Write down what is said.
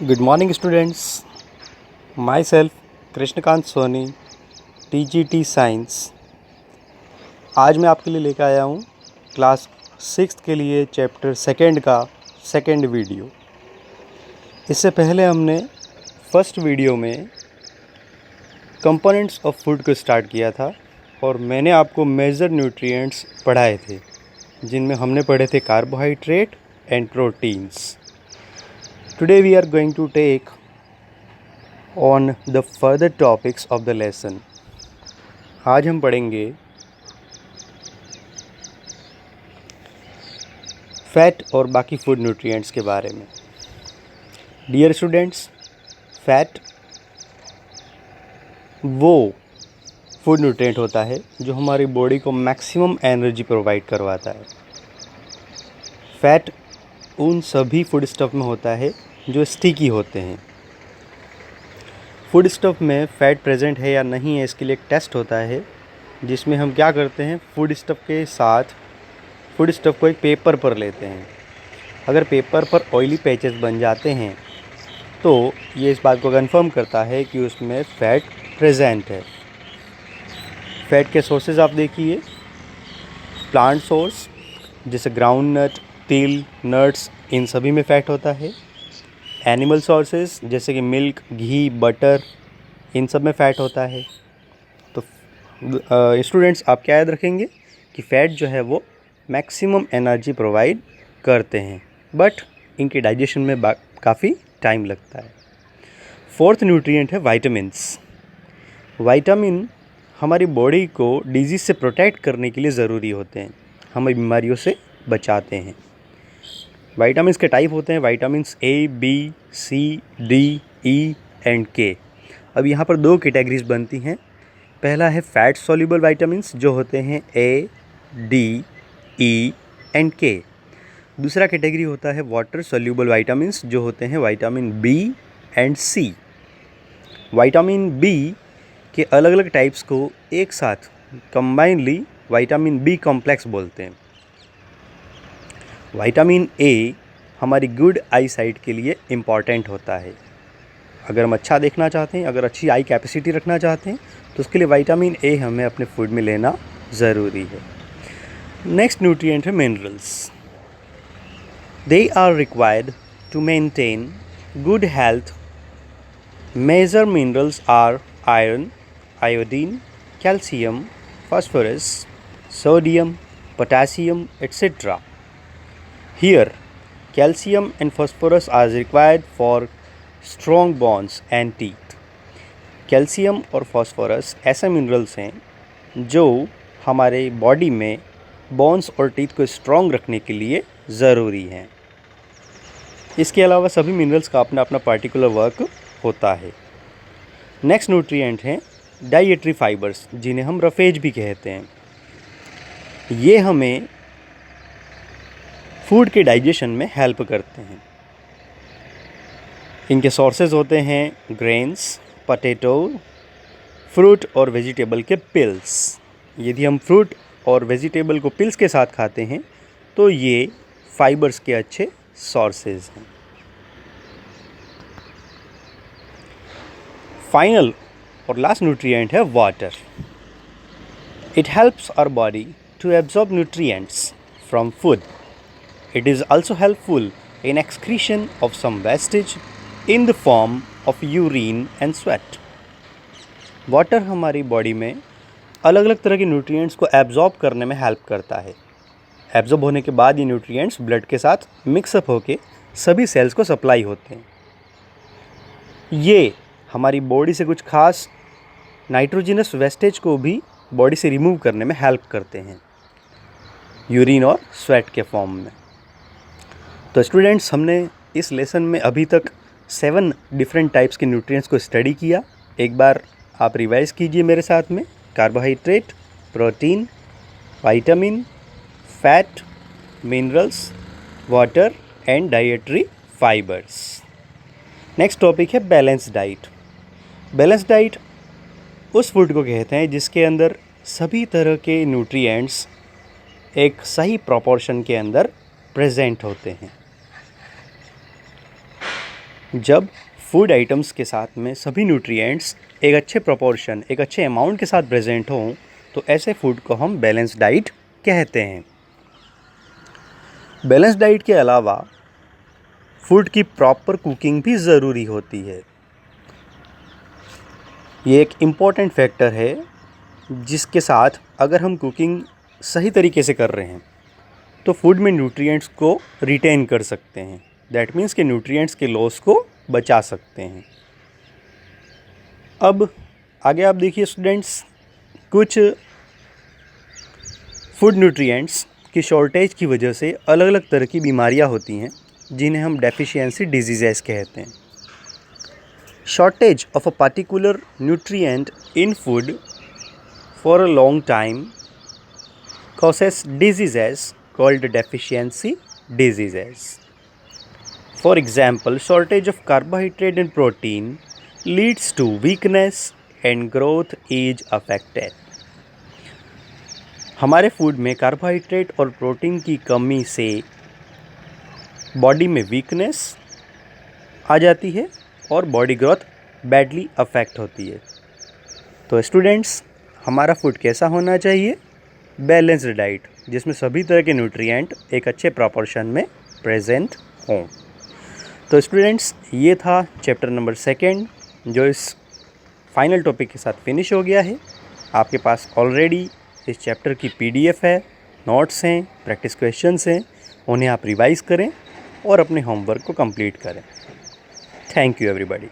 Good morning students, myself Krishnakant Soni, TGT science. आज मैं आपके लिए लेकर आया हूँ क्लास 6 के लिए चैप्टर सेकेंड का सेकेंड वीडियो। इससे पहले हमने फर्स्ट वीडियो में कंपोनेंट्स ऑफ फूड को स्टार्ट किया था और मैंने आपको मेजर न्यूट्रिएंट्स पढ़ाए थे, जिनमें हमने पढ़े थे carbohydrate and proteins. Today we are going to take on the further topics of the lesson. आज हम पढ़ेंगे फैट और बाकी फूड न्यूट्रिएंट्स के बारे में। डियर स्टूडेंट्स, फैट वो फूड न्यूट्रिएंट होता है जो हमारी बॉडी को मैक्सिमम एनर्जी प्रोवाइड करवाता है। फैट उन सभी फूड स्टफ में होता है जो स्टिकी होते हैं। फूड स्टफ में फ़ैट प्रेजेंट है या नहीं है, इसके लिए एक टेस्ट होता है, जिसमें हम क्या करते हैं, फूड स्टफ के साथ फूड स्टफ को एक पेपर पर लेते हैं। अगर पेपर पर ऑयली पैचेस बन जाते हैं तो ये इस बात को कंफर्म करता है कि उसमें फ़ैट प्रेजेंट है। फ़ैट के सोर्सेज आप देखिए, प्लांट सोर्स जैसे ग्राउंड नट, तिल, नट्स, इन सभी में फ़ैट होता है। एनिमल सोर्सेज जैसे कि मिल्क, घी, बटर, इन सब में फ़ैट होता है। तो स्टूडेंट्स, आप क्या याद रखेंगे कि फ़ैट जो है वो मैक्सिमम एनर्जी प्रोवाइड करते हैं, बट इनके डाइजेशन में काफ़ी टाइम लगता है। फोर्थ न्यूट्रिएंट है विटामिन्स। विटामिन हमारी बॉडी को डिजीज़ से प्रोटेक्ट करने के लिए ज़रूरी होते हैं, हमें बीमारियों से बचाते हैं। विटामिन्स के टाइप होते हैं vitamins A, B, C, D, E and K. अब यहाँ पर दो कैटेगरीज बनती हैं। पहला है फैट सॉल्युबल विटामिन्स जो होते हैं ए, डी, ई एंड के। दूसरा कैटेगरी होता है वाटर सॉल्युबल विटामिन्स जो होते हैं vitamin B and C. Vitamin B के अलग अलग टाइप्स को एक साथ कंबाइनली विटामिन बी कॉम्प्लेक्स बोलते हैं। विटामिन ए हमारी गुड आई साइट के लिए इम्पॉर्टेंट होता है। अगर हम अच्छा देखना चाहते हैं, अगर अच्छी आई कैपेसिटी रखना चाहते हैं, तो उसके लिए विटामिन ए हमें अपने फूड में लेना ज़रूरी है। नेक्स्ट न्यूट्रिएंट है minerals. They are required to maintain good health. Major minerals are iron, iodine, calcium, phosphorus, sodium, potassium, etc. Here, calcium and phosphorus are required for strong bones and teeth. Calcium और phosphorus ऐसे minerals हैं जो हमारे body में bones और teeth को strong रखने के लिए ज़रूरी हैं। इसके अलावा सभी मिनरल्स का अपना अपना पार्टिकुलर वर्क होता है। नेक्स्ट न्यूट्रिएंट हैं डाइएटरी फाइबर्स, जिन्हें हम रफेज भी कहते हैं। ये हमें फूड के डाइजेशन में हेल्प करते हैं। इनके सोर्सेज होते हैं ग्रेन्स, पोटैटो, फ्रूट और वेजिटेबल के पिल्स। यदि हम फ्रूट और वेजिटेबल को पिल्स के साथ खाते हैं तो ये फाइबर्स के अच्छे सोर्सेज हैं। फाइनल और लास्ट न्यूट्रिएंट है water. It helps our body to absorb nutrients from food. It is also helpful in excretion of some wastage in the form of urine and sweat. Water हमारी body में अलग अलग तरह के nutrients को absorb करने में हेल्प करता है। एब्जॉर्ब होने के बाद ये न्यूट्रिएंट्स ब्लड के साथ मिक्सअप होके सभी सेल्स को सप्लाई होते हैं। ये हमारी बॉडी से कुछ खास नाइट्रोजनस वेस्टेज को भी बॉडी से रिमूव करने में हेल्प करते हैं, यूरिन और स्वेट के फॉर्म में। तो स्टूडेंट्स, हमने इस लेसन में अभी तक 7 डिफरेंट टाइप्स के न्यूट्रिएंट्स को स्टडी किया। एक बार आप रिवाइज कीजिए मेरे साथ में। Carbohydrate, protein, vitamin, fat, minerals, water and dietary fibres. Next topic है बैलेंस डाइट। बैलेंस डाइट उस फूड को कहते हैं जिसके अंदर सभी तरह के न्यूट्रिएंट्स एक सही प्रोपोर्शन के अंदर प्रेजेंट होते हैं। जब फूड आइटम्स के साथ में सभी न्यूट्रिएंट्स एक अच्छे प्रोपोर्शन, एक अच्छे अमाउंट के साथ प्रेजेंट हों, तो ऐसे फूड को हम बैलेंस डाइट कहते हैं। बैलेंस डाइट के अलावा फूड की प्रॉपर कुकिंग भी ज़रूरी होती है। ये एक इम्पॉर्टेंट फैक्टर है जिसके साथ अगर हम कुकिंग सही तरीके से कर रहे हैं तो फूड में न्यूट्रिएंट्स को रिटेन कर सकते हैं। दैट मीन्स कि न्यूट्रिएंट्स के लॉस को बचा सकते हैं। अब आगे आप देखिए स्टूडेंट्स, कुछ फूड न्यूट्रिएंट्स की शॉर्टेज की वजह से अलग अलग तरह की बीमारियां होती हैं जिन्हें हम डेफिशिएंसी डिजीजेस कहते हैं। Shortage of a particular nutrient in food for a long time causes diseases called deficiency diseases. For example, shortage of carbohydrate and protein leads to weakness and growth is affected. हमारे food में carbohydrate और protein की कमी से body में weakness आ जाती है और बॉडी ग्रोथ बैडली अफेक्ट होती है। तो स्टूडेंट्स, हमारा फूड कैसा होना चाहिए? बैलेंस्ड डाइट, जिसमें सभी तरह के न्यूट्रिएंट एक अच्छे प्रॉपोर्शन में प्रेजेंट हों। तो स्टूडेंट्स, ये था चैप्टर नंबर 2 जो इस फाइनल टॉपिक के साथ फिनिश हो गया है। आपके पास ऑलरेडी इस चैप्टर की PDF है, नोट्स हैं, प्रैक्टिस क्वेश्चंस हैं। उन्हें आप रिवाइज़ करें और अपने होमवर्क को कंप्लीट करें। Thank you everybody.